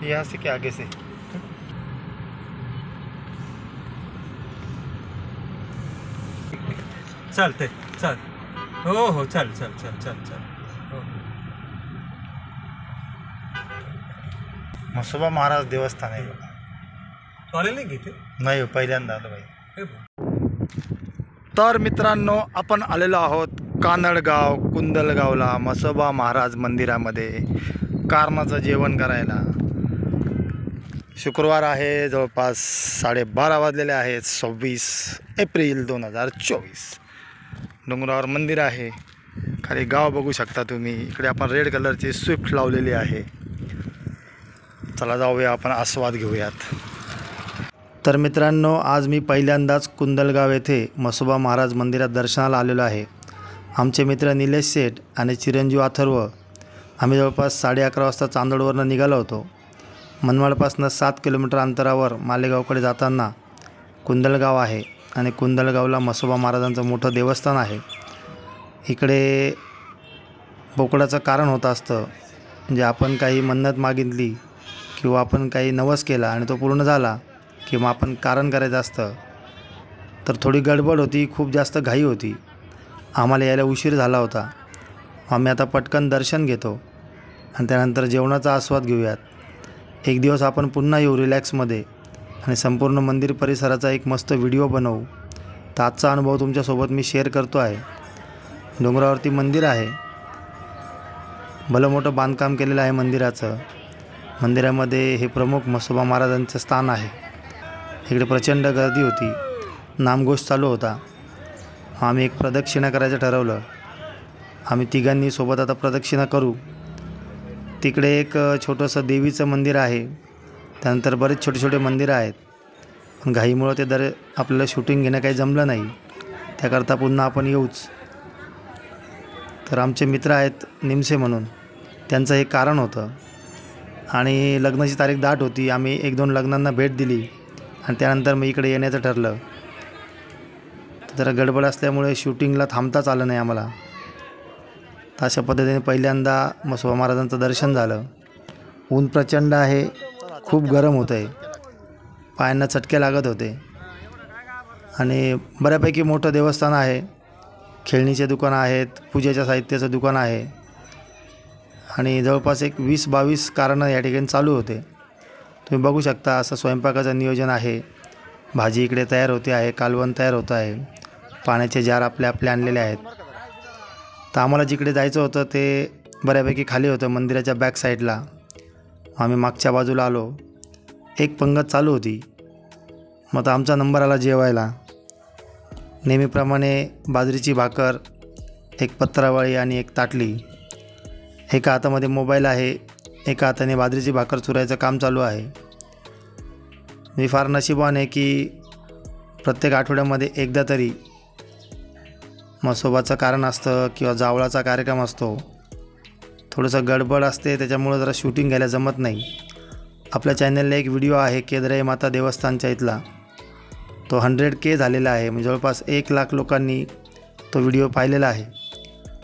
यहाँ से क्या आगे से चालते चल हो हो चल चल चल चल चल हो म्हसोबा महाराज देवस्थान आहे बघा. तू आले नाही घेते नाही पहिल्यांदा आलो बाई. तर मित्रांनो आपण आलेलो आहोत कानडगाव कुंदलगावला म्हसोबा महाराज मंदिरामध्ये कारणाचं जेवण करायला. शुक्रवार आहे, जवळपास 12:30 वाजलेले आहेत. 26 एप्रिल 2024. डोंगरावर मंदिर आहे, खाली गाव बघू शकता तुम्ही. इकडे आपण रेड कलरची स्विफ्ट लावलेली आहे. चला जाऊया, आपण आस्वाद घेऊयात. तर मित्रांनो, आज मी पहिल्यांदाच कुंदलगाव येथे म्हसोबा महाराज मंदिरात दर्शनाला आलेलो आहे. आमचे मित्र निलेश शेठ आणि चिरंजीव अथर्व आम्ही जवळपास 11:30 वाजता चांदोडवरनं निघालो होतो. मनमाडपासून 7 किलोमीटर अंतरावर मालेगावकडे जाताना कुंदलगाव आहे आणि कुंदलगावला म्हसोबा महाराजांचं मोठं देवस्थान आहे. इकडे बोकडाचं कारण होतं असतं, म्हणजे आपण काही मन्नत मागितली किंवा आपण काही नवस केला आणि तो पूर्ण झाला किंवा आपण कारण करायचं असतं. तर थोडी गडबड होती, खूप जास्त घाई होती, आम्हाला यायला उशीर झाला होता. आम्ही आता पटकन दर्शन घेतो आणि त्यानंतर जेवणाचा आस्वाद घेऊयात. एक दिवस आपण पुन्हा येऊ रिलॅक्समध्ये आणि संपूर्ण मंदिर परिसराचा एक मस्त व्हिडिओ बनवू. तर आजचा अनुभव तुमच्यासोबत मी शेअर करतो आहे. डोंगरावरती मंदिर आहे, भलं मोठं बांधकाम केलेलं आहे मंदिराचं. मंदिरामध्ये हे प्रमुख म्हसोबा महाराजांचं स्थान आहे. इकडे प्रचंड गर्दी होती, नामघोष चालू होता. आम्ही एक प्रदक्षिणा करायचं ठरवलं. आम्ही तिघांनी सोबत आता प्रदक्षिणा करू. तिकडे एक छोटंसं देवीचं मंदिर आहे, त्यानंतर बरेच छोटे छोटे मंदिरं आहेत. पण घाईमुळं ते आपल्याला शूटिंग घेणं काही जमलं नाही, त्याकरता पुन्हा आपण येऊच. तर आमचे मित्र आहेत निमसे म्हणून, त्यांचं हे कारण होतं आणि लग्नाची तारीख दाट होती. आम्ही 1-2 लग्नांना भेट दिली आणि त्यानंतर मी इकडे येण्याचं ठरलं. जरा गडबड असल्यामुळे शूटिंगला थांबताच आलं नाही आम्हाला. तर अशा पद्धतीने पहिल्यांदा म्हसोबा महाराजांचं दर्शन झालं. ऊन प्रचंड आहे, खूप गरम होतं आहे, पायांना चटके लागत होते. आणि बऱ्यापैकी मोठं देवस्थान आहे. खेळणीचे दुकानं आहेत, पूजेच्या साहित्याचं दुकान आहे आणि जवळपास एक 20-22 कारणं या ठिकाणी चालू होते. तुम्ही बघू शकता, असं स्वयंपाकाचं नियोजन आहे. भाजी इकडे तयार होते आहे, कालवण तयार होतं आहे, पाण्याचे जार आपले आणलेले आहेत. तर आम्हाला जिकडे जायचं होतं ते बऱ्यापैकी खाली होतं, मंदिराच्या बॅक साईडला. आम्ही मागच्या बाजूला आलो. एक पंगत चालू होती, मग तर आमचा नंबर आला जेवायला. नेहमीप्रमाणे बाजरीची भाकर, एक पत्रावळी आणि एक ताटली. एका हातामध्ये मोबाईल आहे, एका हाताने बाजरीची भाकर चुरायचं काम चालू आहे. मी फार नशीबवान आहे की प्रत्येक आठवड्यामध्ये एकदा तरी म्हसोबाचं कारण असतं किंवा जावळाचा कार्यक्रम असतो. थोडंसं गडबड असते, त्याच्यामुळं जरा शूटिंग घ्यायला जमत नाही. आपल्या चॅनलला एक व्हिडिओ आहे केदराई माता देवस्थानच्या इथला, तो 100K झालेला आहे. म्हणजे जवळपास 1,00,000 लोकांनी तो व्हिडिओ पाहिलेला आहे.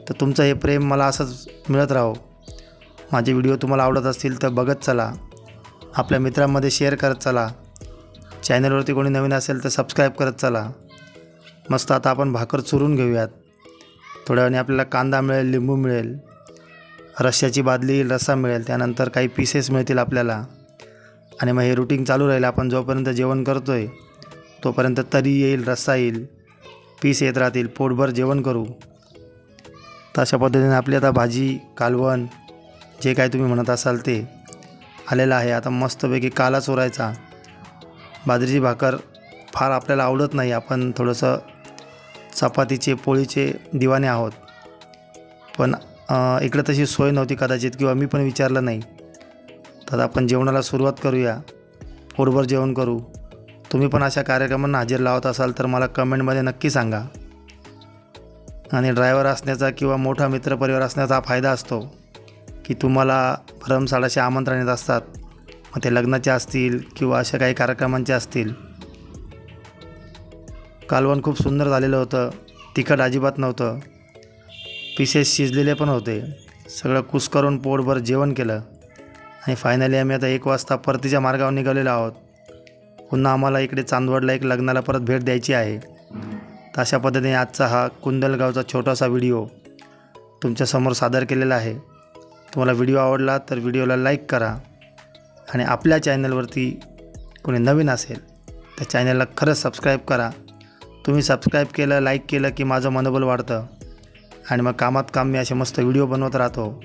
तर तुमचं हे प्रेम मला असंच मिळत राहो. माझे व्हिडिओ तुम्हाला आवडत असतील तर बघत चला, आपल्या मित्रांमध्ये शेअर करत चला. चॅनलवरती कोणी नवीन असेल तर सबस्क्राईब करत चला. मस्त आता आपण भाकर चुरून घेऊयात. थोड्या वेळाने आपल्याला कांदा मिळेल, लिंबू मिळेल, रश्श्याची बादली रस्सा मिळेल, त्यानंतर काही पीसेस मिळतील आपल्याला. आणि मग हे रुटीन चालू राहील. आपण जोपर्यंत जेवण करतो आहे तोपर्यंत तरी येईल, रस्सा येईल, पीस येत राहतील, पोटभर जेवण करू. तर अशा पद्धतीने आपली आता भाजी, कालवण, जे काय तुम्ही म्हणत असाल ते आलेलं आहे. आता मस्तपैकी काला चोरायचा. बाजरीची भाकर फार आपल्याला आवडत नाही, आपण थोडंसं चपातीचे, पोळीचे दिवाने आहोत. पण इकडे तशी सोय नव्हती कदाचित, किंवा मी पण विचारलं नाही. तर आपण जेवणाला सुरुवात करूया, पोटभर जेवण करू. तुम्ही पण अशा कार्यक्रमांना हजेर लावत असाल तर मला कमेंटमध्ये नक्की सांगा. आणि ड्रायव्हर असण्याचा किंवा मोठा मित्रपरिवार असण्याचा हा फायदा असतो की तुम्हाला भरमसाठ आमंत्रण येत असतात. मग ते लग्नाचे असतील किंवा अशा काही कार्यक्रमांचे असतील. कालवण खूप सुंदर झालेलं होतं, तिखट अजिबात नव्हतं, पीसेस शिजलेले पण होते. सगळं कुस्करून पोटभर जेवण केलं आणि फायनली आम्ही आता 1 वाजता परतीच्या मार्गावर निघालेलो आहोत. पुन्हा आम्हाला इकडे चांदवडला एक लग्नाला परत भेट द्यायची आहे. तर अशा पद्धतीने आजचा हा कुंदलगावचा छोटासा व्हिडिओ तुमच्यासमोर सादर केलेला आहे. तुम्हाला व्हिडिओ आवडला तर व्हिडिओला लाईक करा आणि आपल्या चॅनलवरती कोणी नवीन असेल तर चॅनलला खरंच सबस्क्राईब करा. तुम्ही सबस्क्राईब केलं, लाईक केलं की माझं मनोबल वाढतं आणि मग कामात काम मी असे मस्त व्हिडिओ बनवत राहतो.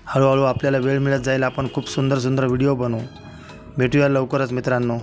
हळूहळू आपल्याला वेळ मिळत जाईल, आपण खूप सुंदर सुंदर व्हिडिओ बनवू. भेटूया लवकरच मित्रांनो.